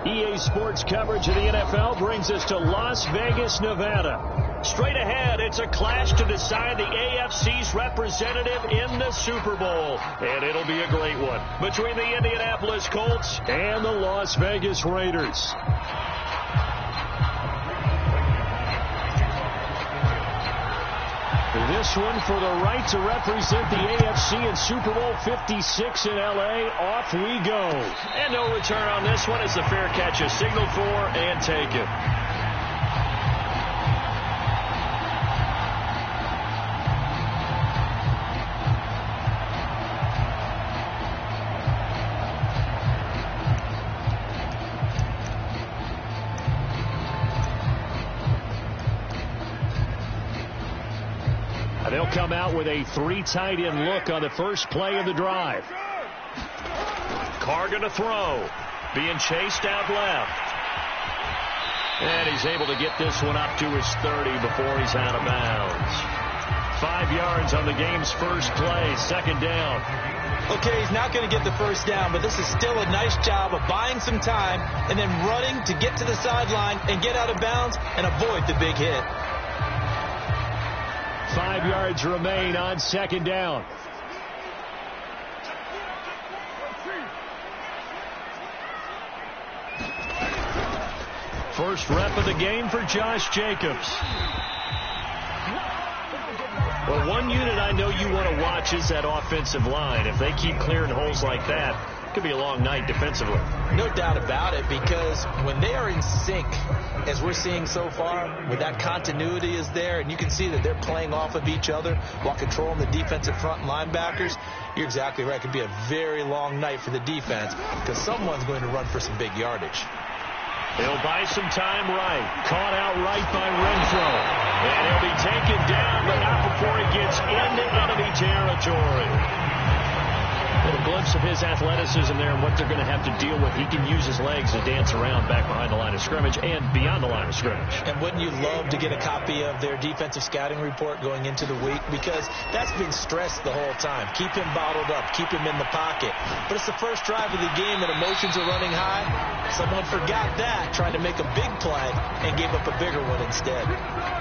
EA Sports coverage of the NFL brings us to Las Vegas, Nevada. Straight ahead, it's a clash to decide the AFC's representative in the Super Bowl. And it'll be a great one between the Indianapolis Colts and the Las Vegas Raiders. This one for the right to represent the AFC in Super Bowl 56 in L.A. Off we go. And no return on this one as the fair catch is signaled for and taken. They'll come out with a 3 tight end look on the first play of the drive. Carr going to throw. Being chased out left. And he's able to get this one up to his 30 before he's out of bounds. 5 yards on the game's first play. Second down. Okay, he's not going to get the first down, but this is still a nice job of buying some time and then running to get to the sideline and get out of bounds and avoid the big hit. 5 yards remain on second down. First rep of the game for Josh Jacobs. Well, one unit I know you want to watch is that offensive line. If they keep clearing holes like that, it could be a long night defensively. No doubt about it, because when they are in sync, as we're seeing so far, when that continuity is there and you can see that they're playing off of each other while controlling the defensive front linebackers, you're exactly right. It could be a very long night for the defense because someone's going to run for some big yardage. He'll buy some time right. Caught out right by Renfro. And he'll be taken down, but not before he gets into enemy territory. A little glimpse of his athleticism there and what they're going to have to deal with. He can use his legs to dance around back behind the line of scrimmage and beyond the line of scrimmage. And wouldn't you love to get a copy of their defensive scouting report going into the week? Because that's been stressed the whole time. Keep him bottled up. Keep him in the pocket. But it's the first drive of the game and emotions are running high. Someone forgot that, trying to make a big play and gave up a bigger one instead.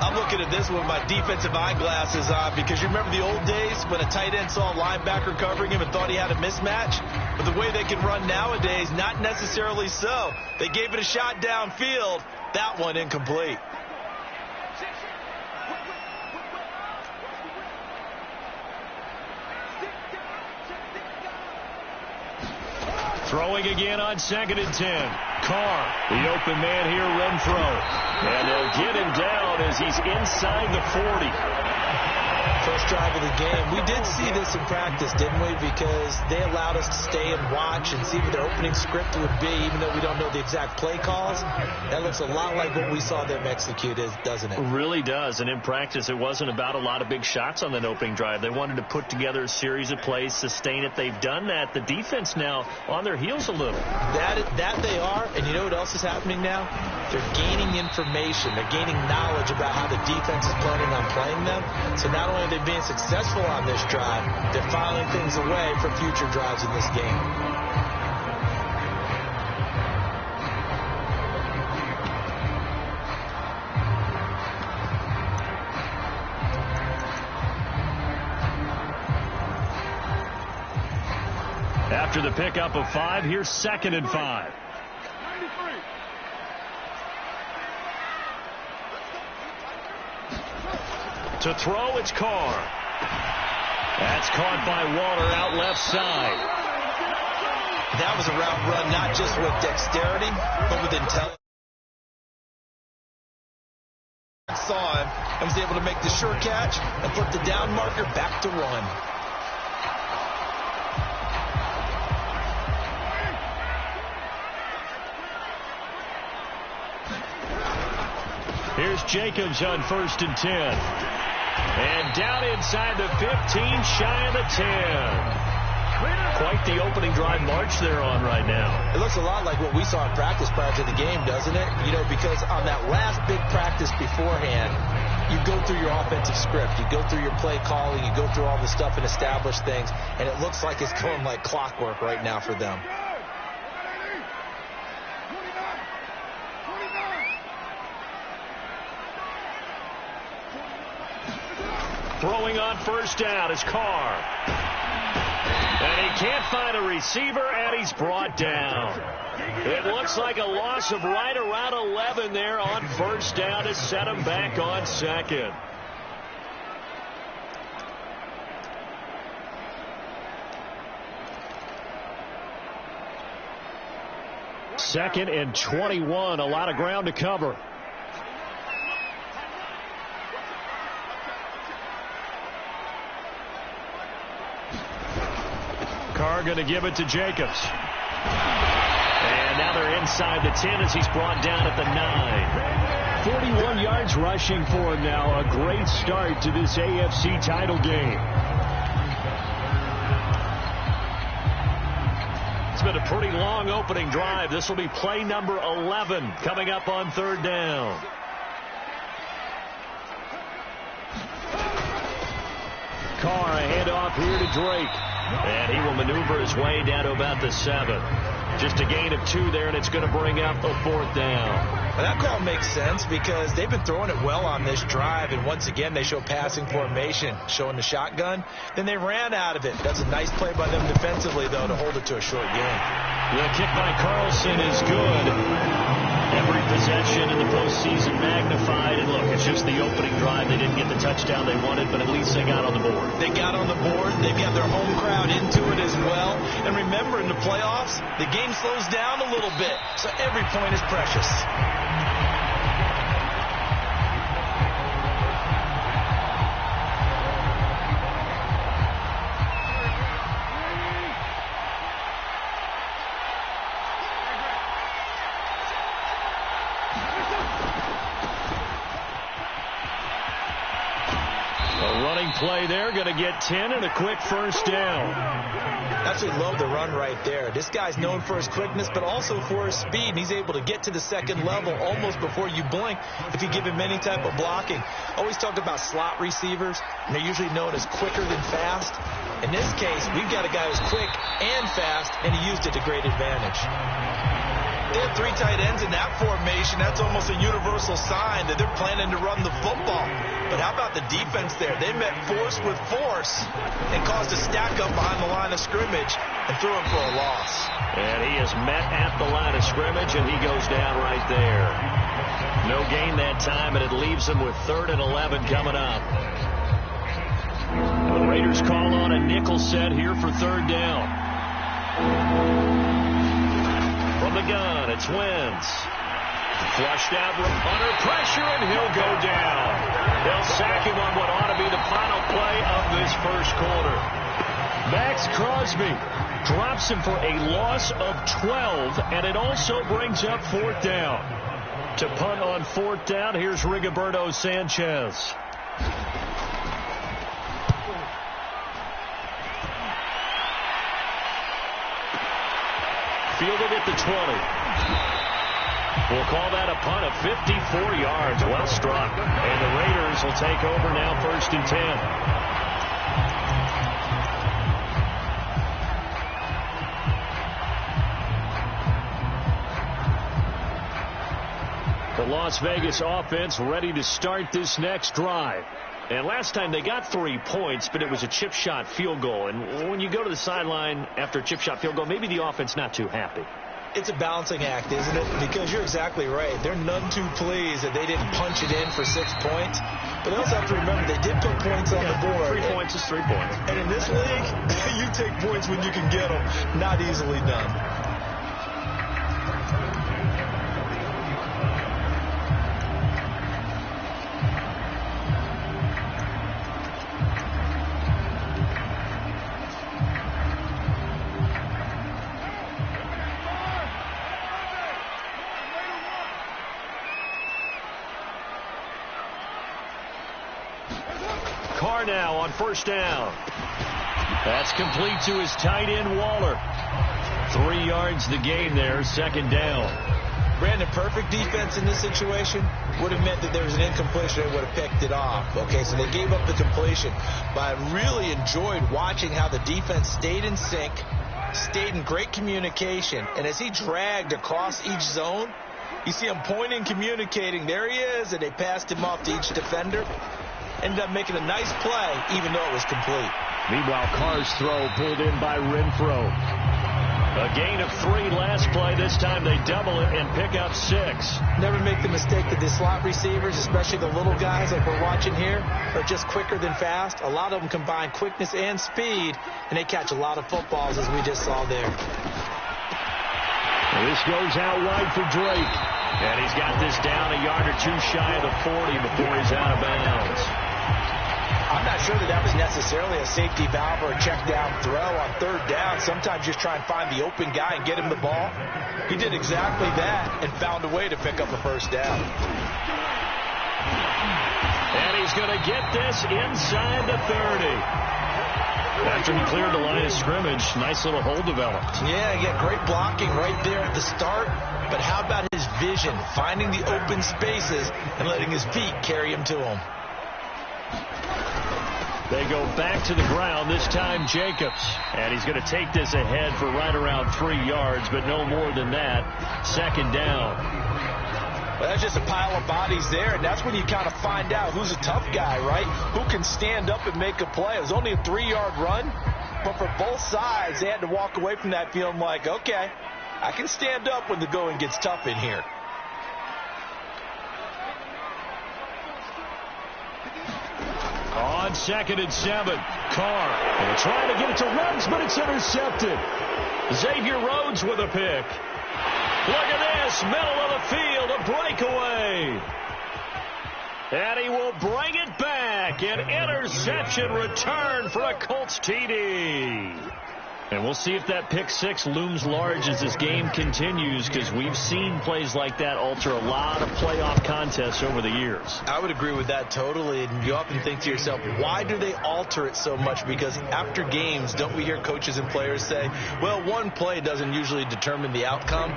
I'm looking at this with my defensive eyeglasses on because you remember the old days when a tight end saw a linebacker covering him and thought he had a mismatch? But the way they can run nowadays, not necessarily so. They gave it a shot downfield. That one incomplete. Throwing again on 2nd and 10. Carr, the open man here, Renfro. And they'll get him down as he's inside the 40. First drive of the game. We did see this in practice, didn't we? Because they allowed us to stay and watch and see what their opening script would be, even though we don't know the exact play calls. That looks a lot like what we saw them execute, doesn't it? It really does. And in practice, it wasn't about a lot of big shots on that opening drive. They wanted to put together a series of plays, sustain it. They've done that. The defense now on their heels a little. That they are. And you know what else is happening now? They're gaining information. They're gaining knowledge about how the defense is planning on playing them. So not only are they being successful on this drive, they're filing things away for future drives in this game. After the pickup of 5, here's 2nd and 5. To throw, it's Carr. That's caught by Waller out left side. That was a route run not just with dexterity, but with intelligence. Saw him and was able to make the sure catch and put the down marker back to run. Here's Jacobs on 1st and 10. And down inside the 15, shy of the 10. Quite the opening drive march they're on right now. It looks a lot like what we saw in practice prior to the game, doesn't it? You know, because on that last big practice beforehand, you go through your offensive script. You go through your play calling. You go through all the stuff and establish things. And it looks like it's going like clockwork right now for them. throwing on first down is Carr. And he can't find a receiver, and he's brought down. It looks like a loss of right around 11 there on first down to set him back on second. Second and 21, a lot of ground to cover. Carr going to give it to Jacobs. And now they're inside the 10 as he's brought down at the 9. 41 yards rushing for him now. A great start to this AFC title game. It's been a pretty long opening drive. This will be play number 11 coming up on third down. Carr, a handoff here to Drake. And he will maneuver his way down to about the 7. Just a gain of 2 there, and it's going to bring up a fourth down. Well, that call makes sense because they've been throwing it well on this drive, and once again they show passing formation, showing the shotgun. Then they ran out of it. That's a nice play by them defensively, though, to hold it to a short gain. The kick by Carlson is good. Every possession in the postseason magnified. And look, it's just the opening drive. They didn't get the touchdown they wanted, but at least they got on the board. They got on the board. They've got their home crowd into it as well. And remember, in the playoffs, the game slows down a little bit, so every point is precious. Play there, going to get 10 and a quick first down. Absolutely love the run right there. This guy's known for his quickness, but also for his speed. And he's able to get to the second level almost before you blink if you give him any type of blocking. Always talk about slot receivers, and they're usually known as quicker than fast. In this case, we've got a guy who's quick and fast, and he used it to great advantage. They have 3 tight ends in that formation. That's almost a universal sign that they're planning to run the football. But how about the defense there? They met force with force and caused a stack up behind the line of scrimmage and threw him for a loss. And he is met at the line of scrimmage, and he goes down right there. No gain that time, and it leaves him with 3rd and 11 coming up. The Raiders call on a nickel set here for third down. From the gun, it's Wentz. Flushed out under pressure, and he'll go down. They'll sack him on what ought to be the final play of this first quarter. Max Crosby drops him for a loss of 12, and it also brings up fourth down. To punt on fourth down, here's Rigoberto Sanchez. Fielded at the 20. We'll call that a punt of 54 yards. Well struck. And the Raiders will take over now, 1st and 10. The Las Vegas offense ready to start this next drive. And last time they got 3 points, but it was a chip shot field goal. And when you go to the sideline after a chip shot field goal, maybe the offense not too happy. It's a balancing act, isn't it? Because you're exactly right. They're none too pleased that they didn't punch it in for 6 points. But they also have to remember they did put points on the board. 3 points is 3 points. And in this league, you take points when you can get them. Not easily done. Carr now on first down. That's complete to his tight end, Waller. 3 yards the gain there, second down. Brandon, perfect defense in this situation would have meant that there was an incompletion. They would have picked it off. Okay, so they gave up the completion. But I really enjoyed watching how the defense stayed in sync, stayed in great communication. And as he dragged across each zone, you see him pointing, communicating. There he is, and they passed him off to each defender. ended up making a nice play, even though it was complete. Meanwhile, Carr's throw pulled in by Renfro. A gain of 3 last play. This time they double it and pick up 6. Never make the mistake that the slot receivers, especially the little guys like we're watching here, are just quicker than fast. A lot of them combine quickness and speed, and they catch a lot of footballs, as we just saw there. This goes out wide for Drake. And he's got this down a yard or 2 shy of the 40 before he's out of bounds. I'm not sure that was necessarily a safety valve or a check down throw on 3rd down. Sometimes just try and find the open guy and get him the ball. He did exactly that and found a way to pick up a 1st down. And he's going to get this inside the 30. After he cleared the line of scrimmage, nice little hole developed. Yeah, great blocking right there at the start. But how about his vision, finding the open spaces and letting his feet carry him to him? They go back to the ground, this time Jacobs. And he's going to take this ahead for right around 3 yards, but no more than that. 2nd down. Well, that's just a pile of bodies there, and that's when you kind of find out who's a tough guy, right? Who can stand up and make a play. It was only a 3-yard run, but for both sides, they had to walk away from that feeling like, okay, I can stand up when the going gets tough in here. On 2nd and 7, Carr. And trying to get it to Ruggs, but it's intercepted. Xavier Rhodes with a pick. Look at this, middle of the field, a breakaway. And he will bring it back. An interception return for a Colts TD. And we'll see if that pick 6 looms large as this game continues, because we've seen plays like that alter a lot of playoff contests over the years. I would agree with that totally. And you often think to yourself, why do they alter it so much? Because after games, don't we hear coaches and players say, well, one play doesn't usually determine the outcome?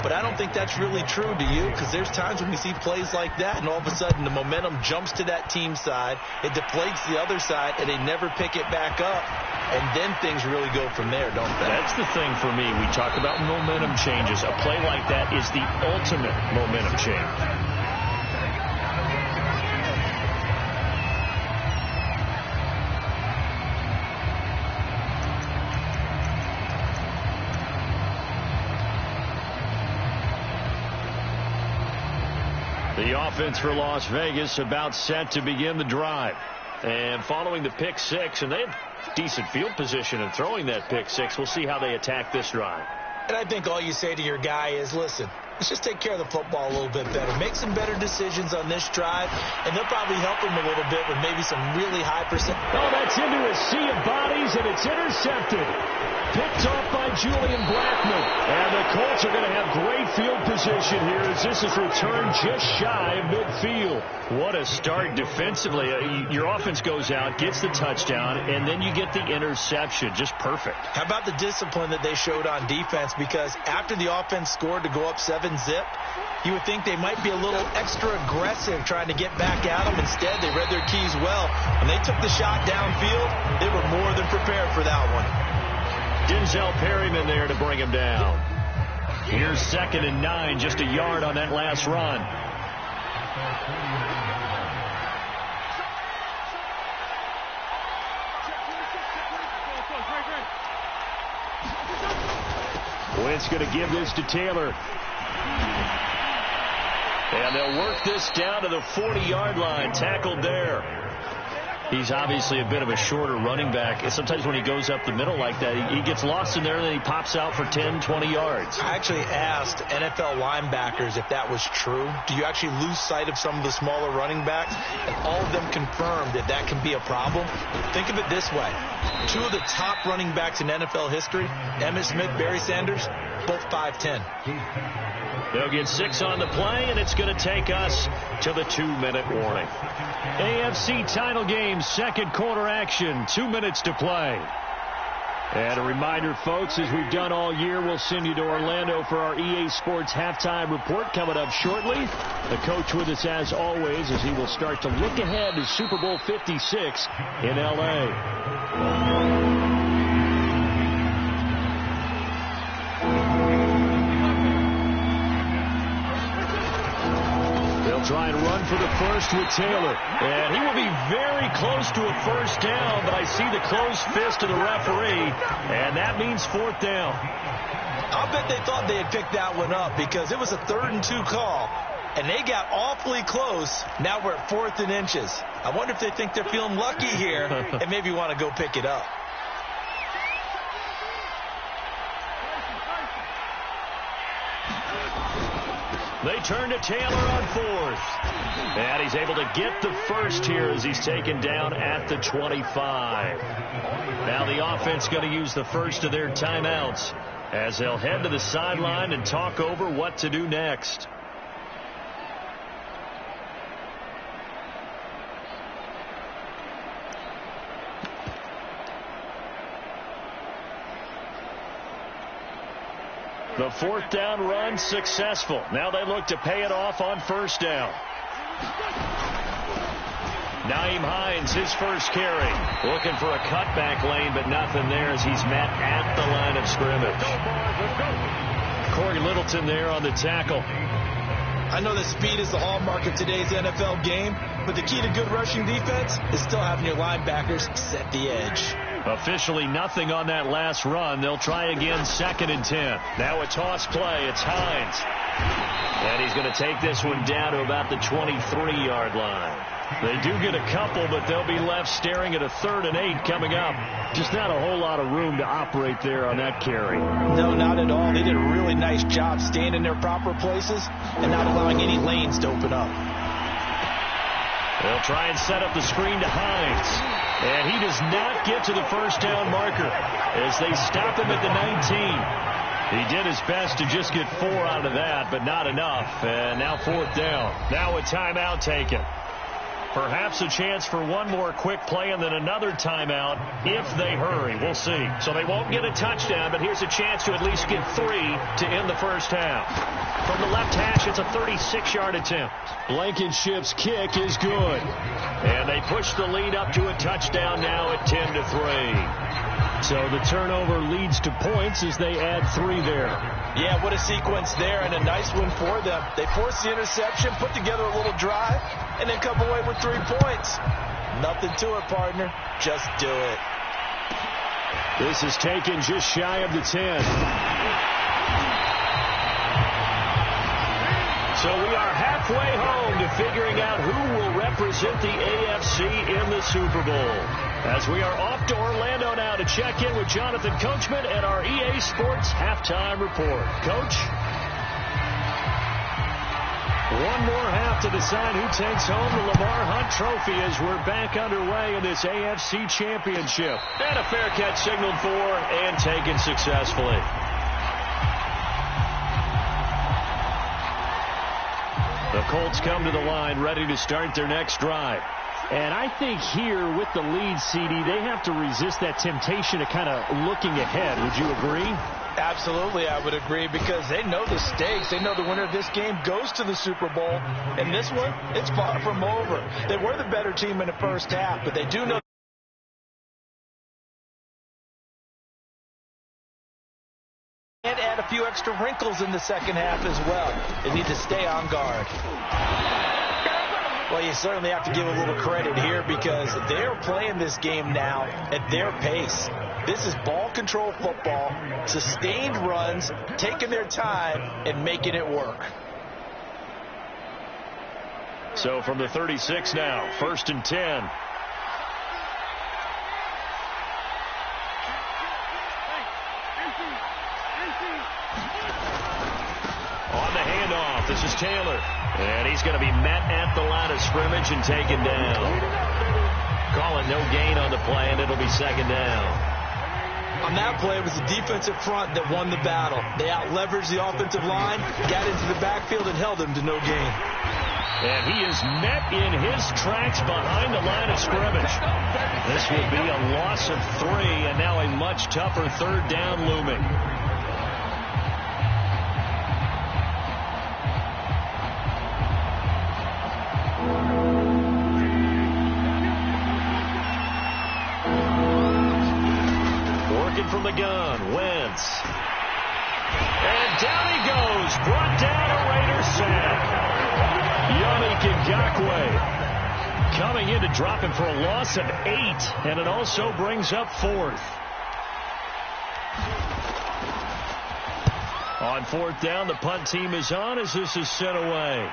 But I don't think that's really true, do you? Because there's times when we see plays like that, and all of a sudden the momentum jumps to that team side, it deflates the other side, and they never pick it back up. And then things really go from there, don't they? That's the thing for me. We talk about momentum changes. A play like that is the ultimate momentum change. The offense for Las Vegas about set to begin the drive. And following the pick 6, and they have decent field position in throwing that pick 6. We'll see how they attack this drive. And I think all you say to your guy is, listen, let's just take care of the football a little bit better. Make some better decisions on this drive, and they'll probably help him a little bit with maybe some really high percent. Oh, that's into a sea of bodies, and it's intercepted. Picked off by Julian Blackman. And the Colts are going to have great field position here as this is returned just shy of midfield. What a start defensively. Your offense goes out, gets the touchdown, and then you get the interception. Just perfect. How about the discipline that they showed on defense? Because after the offense scored to go up 7-zip, you would think they might be a little extra aggressive trying to get back at them. Instead, they read their keys well. When they took the shot downfield, they were more than prepared for that one. Denzel Perryman there to bring him down. Here's 2nd and 9, just a yard on that last run. Wentz going to give this to Taylor. And they'll work this down to the 40-yard line. Tackled there. He's obviously a bit of a shorter running back. And sometimes when he goes up the middle like that, he gets lost in there and then he pops out for 10, 20 yards. I actually asked NFL linebackers if that was true. Do you actually lose sight of some of the smaller running backs? And all of them confirmed that that can be a problem. Think of it this way. 2 of the top running backs in NFL history, Emmitt Smith, Barry Sanders, both 5'10". They'll get 6 on the play, and it's going to take us to the 2-minute warning. AFC title game, 2nd quarter action, 2 minutes to play. And a reminder, folks, as we've done all year, we'll send you to Orlando for our EA Sports halftime report coming up shortly. The coach with us as always as he will start to look ahead to Super Bowl 56 in L.A. try and run for the first with Taylor. And he will be very close to a first down, but I see the closed fist of the referee, and that means fourth down. I'll bet they thought they had picked that one up because it was a 3rd and 2 call, and they got awfully close. Now we're at 4th and inches. I wonder if they think they're feeling lucky here and maybe want to go pick it up. They turn to Taylor on 4th. And he's able to get the first here as he's taken down at the 25. Now the offense going to use the first of their timeouts as they'll head to the sideline and talk over what to do next. The 4th down run successful. Now they look to pay it off on first down. Nyheim Hines, his first carry. Looking for a cutback lane, but nothing there as he's met at the line of scrimmage. Corey Littleton there on the tackle. I know that speed is the hallmark of today's NFL game, but the key to good rushing defense is still having your linebackers set the edge. Officially nothing on that last run. They'll try again, 2nd and 10. Now a toss play. It's Hines. And he's going to take this one down to about the 23-yard line. They do get a couple, but they'll be left staring at a 3rd and 8 coming up. Just not a whole lot of room to operate there on that carry. No, not at all. They did a really nice job staying in their proper places and not allowing any lanes to open up. They'll try and set up the screen to Hines. And he does not get to the first down marker as they stop him at the 19. He did his best to just get 4 out of that, but not enough. And now 4th down. Now a timeout taken. Perhaps a chance for one more quick play and then another timeout if they hurry. We'll see. So they won't get a touchdown, but here's a chance to at least get 3 to end the first half. From the left hash, it's a 36-yard attempt. Blankenship's kick is good. And they push the lead up to a touchdown now at 10-3. So the turnover leads to points as they add 3 there. Yeah, what a sequence there, and a nice one for them. They force the interception, put together a little drive, and then come away with 3 points. Nothing to it, partner. Just do it. This is taken just shy of the 10. So we are halfway home to figuring out who will represent the AFC in the Super Bowl. As we are off to Orlando now to check in with Jonathan Coachman and our EA Sports Halftime Report. Coach? One more half to decide who takes home the Lamar Hunt Trophy as we're back underway in this AFC Championship. And a fair catch signaled for and taken successfully. The Colts come to the line ready to start their next drive. And I think here with the lead, CD, they have to resist that temptation of kind of looking ahead. Would you agree? Absolutely, I would agree, because they know the stakes. They know the winner of this game goes to the Super Bowl. And this one, it's far from over. They were the better team in the first half, but they do know and add a few extra wrinkles in the second half as well. They need to stay on guard. Well, you certainly have to give a little credit here because they're playing this game now at their pace. This is ball control football, sustained runs, taking their time, and making it work. So from the 36 now, 1st and 10. On the handoff, this is Taylor. And he's going to be met at the line of scrimmage and taken down. Call it no gain on the play, and it'll be 2nd down. On that play, it was the defensive front that won the battle. They out-leveraged the offensive line, got into the backfield, and held him to no gain. And he is met in his tracks behind the line of scrimmage. This will be a loss of 3, and now a much tougher 3rd down looming. From the gun, Wentz. And down he goes, brought down a Raider sack. Yummy Ngakoue coming in to drop him for a loss of 8, and it also brings up 4th. On 4th down, the punt team is on as this is sent away.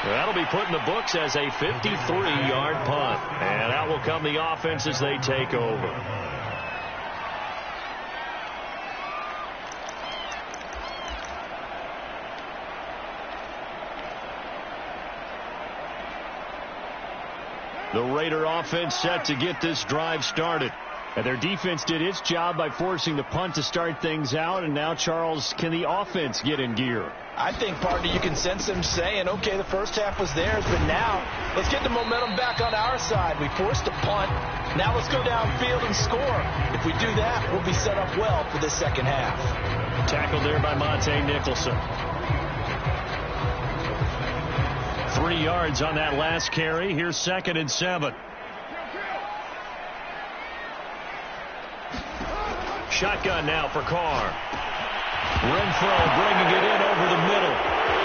That'll be put in the books as a 53-yard punt. And out will come the offense as they take over. The Raider offense set to get this drive started. And their defense did its job by forcing the punt to start things out. And now, Charles, can the offense get in gear? I think, partner, you can sense them saying, okay, the first half was theirs, but now let's get the momentum back on our side. We forced a punt. Now let's go downfield and score. If we do that, we'll be set up well for the second half. Tackled there by Monte Nicholson. 3 yards on that last carry. Here's 2nd and 7. Shotgun now for Carr. Renfro bringing it in over the middle.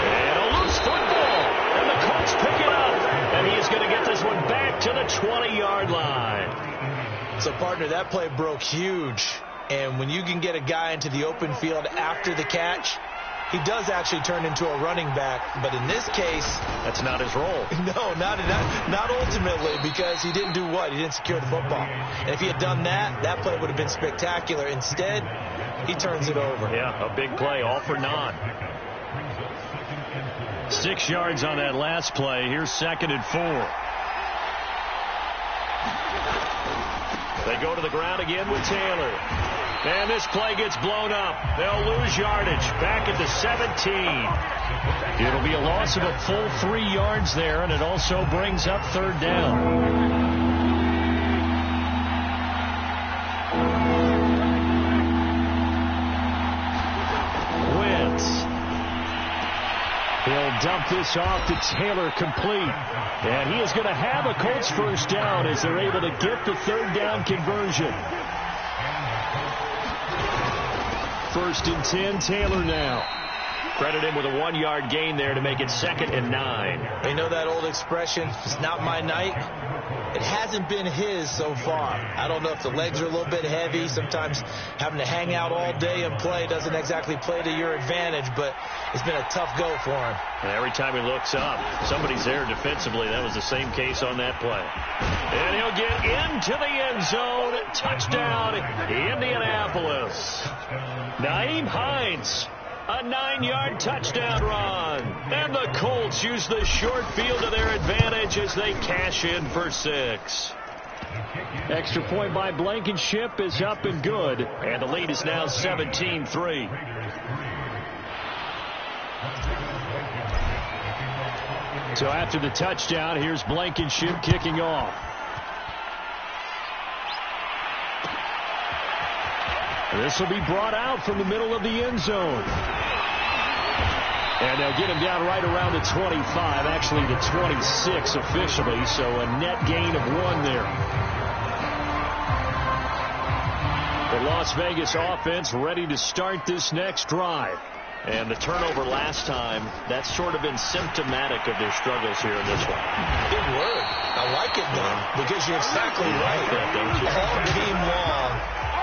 And a loose football. And the Colts pick it up. And he's going to get this one back to the 20-yard line. So, partner, that play broke huge. And when you can get a guy into the open field after the catch, he does actually turn into a running back. But in this case, that's not his role. No, not ultimately, because he didn't do what? He didn't secure the football. And if he had done that, that play would have been spectacular. Instead, he turns it over. Yeah, a big play, all for naught. 6 yards on that last play. Here's 2nd and 4. They go to the ground again with Taylor. And this play gets blown up. They'll lose yardage back at the 17. It'll be a loss of a full 3 yards there, and it also brings up 3rd down. He'll dump this off to Taylor, complete. And he is going to have a Colts first down as they're able to get the 3rd down conversion. 1st and 10, Taylor now. Credit him with a 1-yard gain there to make it 2nd and 9. You know that old expression, it's not my night? It hasn't been his so far. I don't know if the legs are a little bit heavy. Sometimes having to hang out all day and play doesn't exactly play to your advantage, but it's been a tough go for him. And every time he looks up, somebody's there defensively. That was the same case on that play. And he'll get into the end zone. Touchdown, Indianapolis. Nyheim Hines. A 9-yard touchdown run. And the Colts use the short field to their advantage as they cash in for 6. Extra point by Blankenship is up and good. And the lead is now 17-3. So after the touchdown, here's Blankenship kicking off. This will be brought out from the middle of the end zone. And they'll get him down right around the 25, actually the 26 officially, so a net gain of 1 there. The Las Vegas offense ready to start this next drive. And the turnover last time, that's sort of been symptomatic of their struggles here in this one. Good word. I like it, though, because you're exactly right. All game long,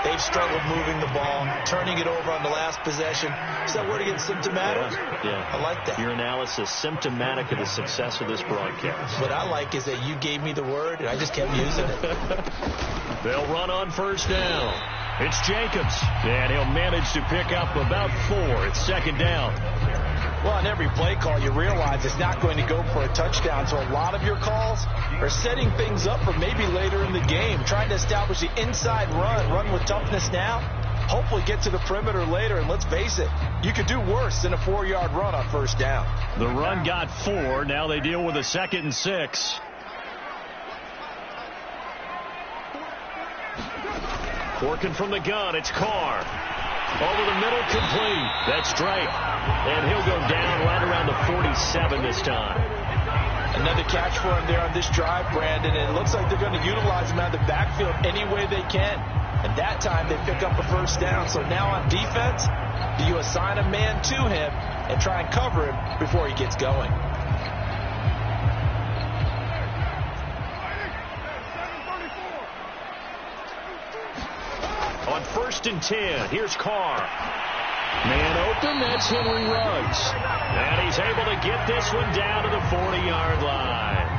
they've struggled moving the ball, turning it over on the last possession. Is that word again, symptomatic? Yeah. I like that. Your analysis, symptomatic of the success of this broadcast. What I like is that you gave me the word, and I just kept using it. They'll run on first down. It's Jacobs, and he'll manage to pick up about 4. It's 2nd down. Well, on every play call, you realize it's not going to go for a touchdown, so a lot of your calls are setting things up for maybe later in the game, trying to establish the inside run with toughness now, hopefully get to the perimeter later, and let's face it, you could do worse than a 4-yard run on first down. The run got 4. Now they deal with a 2nd and 6. Working from the gun, it's Carr. Over the middle, complete. That's Drake. And he'll go down right around the 47 this time. Another catch for him there on this drive, Brandon. And it looks like they're going to utilize him out of the backfield any way they can. And that time they pick up a first down. So now on defense, Do you assign a man to him and try and cover him before he gets going? On 1st and 10, here's Carr. Man open, that's Henry Ruggs. And he's able to get this one down to the 40-yard line.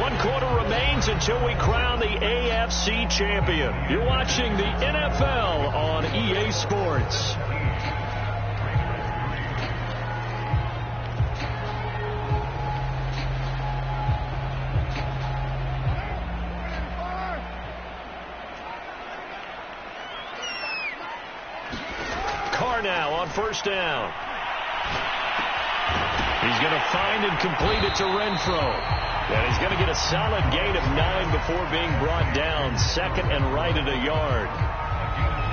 One quarter remains until we crown the AFC champion. You're watching the NFL on EA Sports. Carr now on 1st down. He's going to find and complete it to Renfro. And he's going to get a solid gain of 9 before being brought down. 2nd and right at a yard.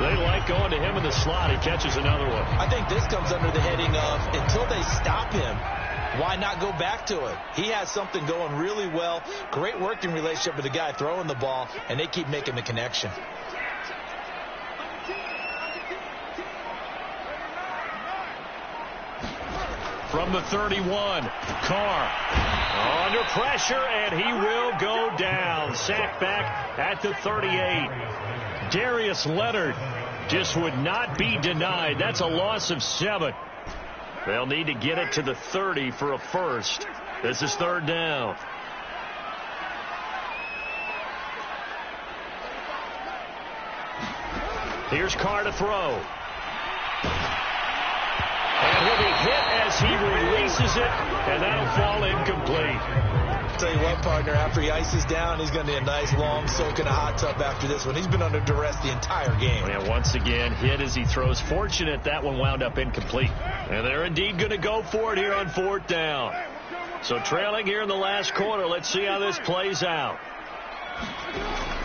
They like going to him in the slot. He catches another one. I think this comes under the heading of until they stop him, why not go back to it? He has something going really well. Great working relationship with the guy throwing the ball, and they keep making the connection. From the 31, Carr under pressure, and he will go down. Sacked back at the 38. Darius Leonard just would not be denied. That's a loss of 7. They'll need to get it to the 30 for a first. This is 3rd down. Here's Carr to throw. And he'll be hit as he releases it, and that'll fall incomplete. Tell you what, partner, after he ices down, he's going to need a nice long soak in a hot tub after this one. He's been under duress the entire game. And once again, hit as he throws. Fortunate that one wound up incomplete. And they're indeed going to go for it here on 4th down. So trailing here in the last quarter. Let's see how this plays out.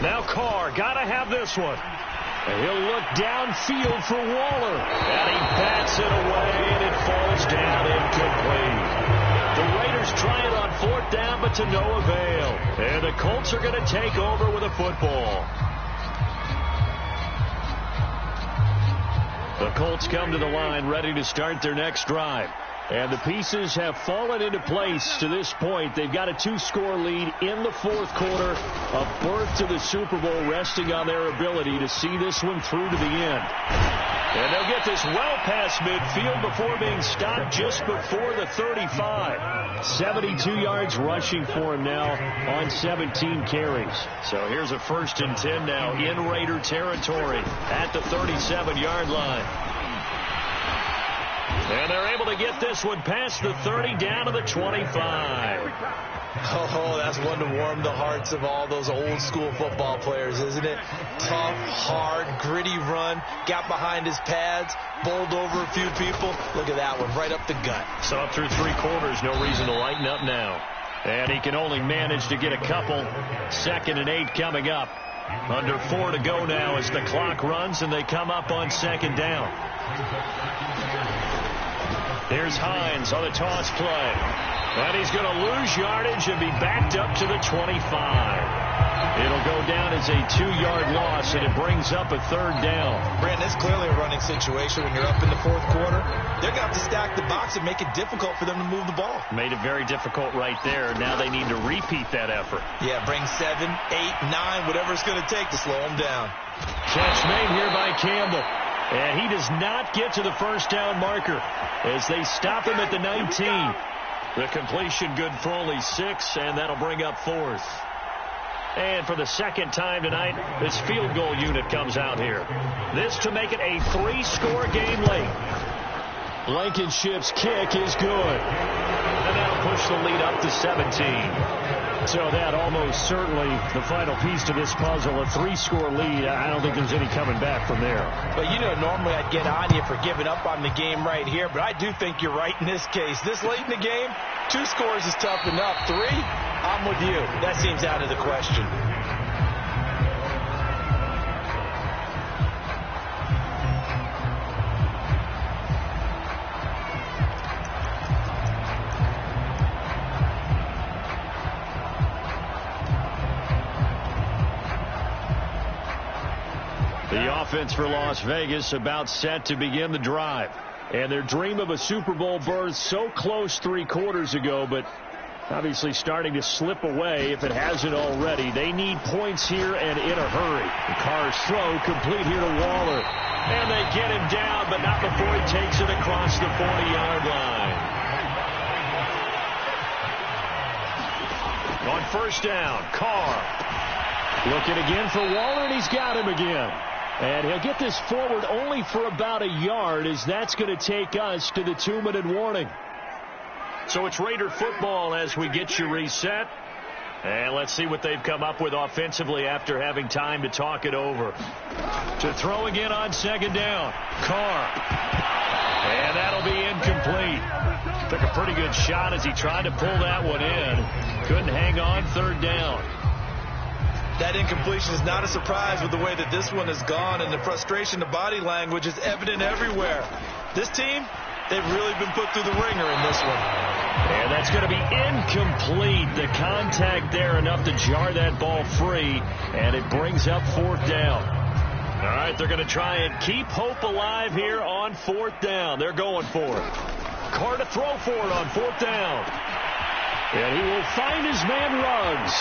Now Carr, got to have this one. And he'll look downfield for Waller. And he bats it away, and it falls down incomplete. The Raiders try it on 4th down, but to no avail. And the Colts are going to take over with a football. The Colts come to the line ready to start their next drive. And the pieces have fallen into place to this point. They've got a 2-score lead in the 4th quarter. A berth to the Super Bowl resting on their ability to see this one through to the end. And they'll get this well past midfield before being stopped just before the 35. 72 yards rushing for him now on 17 carries. So here's a 1st and 10 now in Raider territory at the 37-yard line. And they're able to get this one past the 30 down to the 25. Oh, that's one to warm the hearts of all those old school football players, isn't it? Tough, hard, gritty run, got behind his pads, bowled over a few people. Look at that one, right up the gut. So up through 3 quarters, no reason to lighten up now. And he can only manage to get a couple. 2nd and 8 coming up. Under 4 to go now as the clock runs and they come up on 2nd down. Here's Hines on the toss play. And he's going to lose yardage and be backed up to the 25. It'll go down as a 2-yard loss, and it brings up a 3rd down. Brandon, it's clearly a running situation when you're up in the 4th quarter. They're going to have to stack the box and make it difficult for them to move the ball. Made it very difficult right there. Now they need to repeat that effort. Yeah, bring 7, 8, 9, whatever it's going to take to slow them down. Catch made here by Campbell. And he does not get to the 1st down marker as they stop him at the 19. The completion good for only 6, and that'll bring up 4th. And for the 2nd time tonight, this field goal unit comes out here. This to make it a 3-score game late. Blankenship's kick is good. And that'll push the lead up to 17. So that almost certainly the final piece to this puzzle, a 3-score lead. I don't think there's any coming back from there. But, you know, normally I'd get on you for giving up on the game right here, but I do think you're right in this case. This late in the game, 2 scores is tough enough. 3, I'm with you. That seems out of the question. offense for Las Vegas about set to begin the drive. And their dream of a Super Bowl berth so close 3 quarters ago, but obviously starting to slip away if it hasn't already. They need points here and in a hurry. The Carr's throw complete here to Waller. And they get him down, but not before he takes it across the 40-yard line. On first down, Carr looking again for Waller, and he's got him again. And he'll get this forward only for about a yard, as that's going to take us to the 2-minute warning. So it's Raider football as we get you reset. And let's see what they've come up with offensively after having time to talk it over. To throw again on second down, Carr. And that'll be incomplete. Took a pretty good shot as he tried to pull that one in. Couldn't hang on, third down. That incompletion is not a surprise with the way that this one has gone, and the frustration, the body language is evident everywhere. This team, they've really been put through the ringer in this one. And that's going to be incomplete. The contact there enough to jar that ball free, and it brings up fourth down. All right, they're going to try and keep hope alive here on fourth down. They're going for it. Carr to throw for it on fourth down. And he will find his man Ruggs.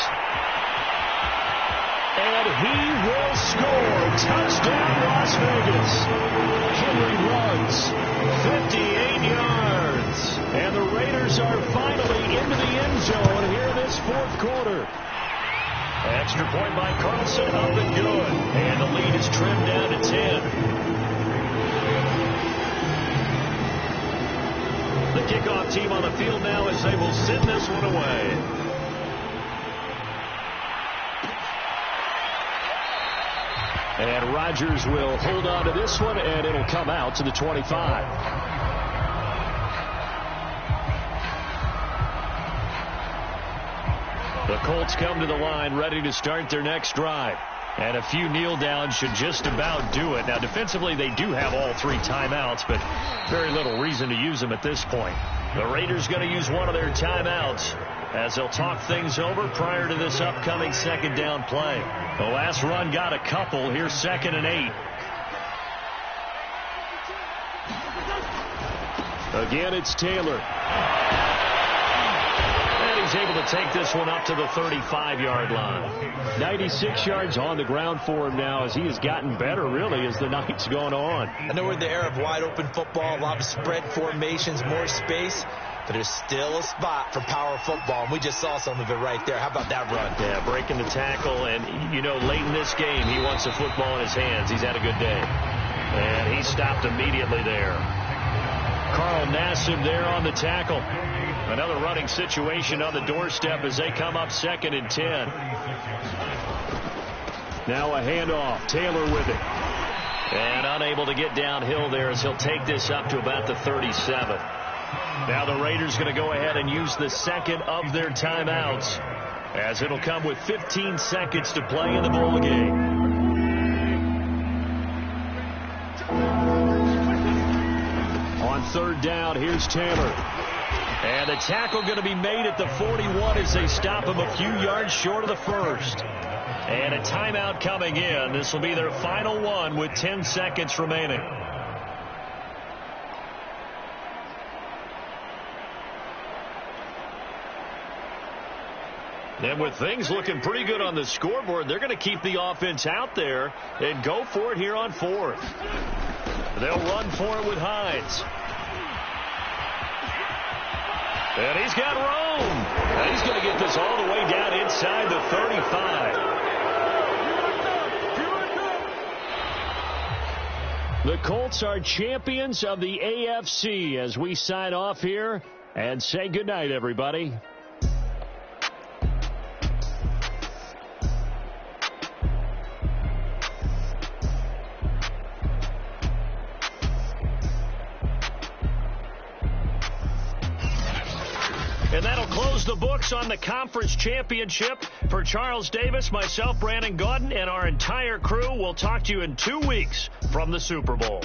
And he will score. Touchdown, Las Vegas. Henry Ruggs, 58 yards. And the Raiders are finally into the end zone here in this fourth quarter. Extra point by Carlson, up and good. And the lead is trimmed down to 10. The kickoff team on the field now as they will send this one away. And Rodgers will hold on to this one, and it'll come out to the 25. The Colts come to the line ready to start their next drive. And a few kneel downs should just about do it. Now, defensively, they do have all 3 timeouts, but very little reason to use them at this point. The Raiders going to use one of their timeouts as they'll talk things over prior to this upcoming second down play. The last run got a couple. Here's 2nd and 8. Again, it's Taylor. And he's able to take this one up to the 35-yard line. 96 yards on the ground for him now as he has gotten better, really, as the night's gone on. I know we're in the era of wide-open football, a lot of spread formations, more space. But there's still a spot for power football, and we just saw some of it right there. How about that run? Yeah, breaking the tackle, and, you know, late in this game, he wants the football in his hands. He's had a good day. And he stopped immediately there. Carl Nassib there on the tackle. Another running situation on the doorstep as they come up 2nd and 10. Now a handoff. Taylor with it. And unable to get downhill there as he'll take this up to about the 37. Now the Raiders going to go ahead and use the second of their timeouts as it'll come with 15 seconds to play in the ball game. On third down, here's Taylor. And the tackle going to be made at the 41 as they stop him a few yards short of the first. And a timeout coming in. This will be their final one with 10 seconds remaining. And with things looking pretty good on the scoreboard, they're going to keep the offense out there and go for it here on fourth. They'll run for it with Hines. And he's got room. And he's going to get this all the way down inside the 35. The Colts are champions of the AFC as we sign off here and say goodnight, everybody. And that'll close the books on the conference championship. For Charles Davis, myself, Brandon Gaudin, and our entire crew, we'll talk to you in 2 weeks from the Super Bowl.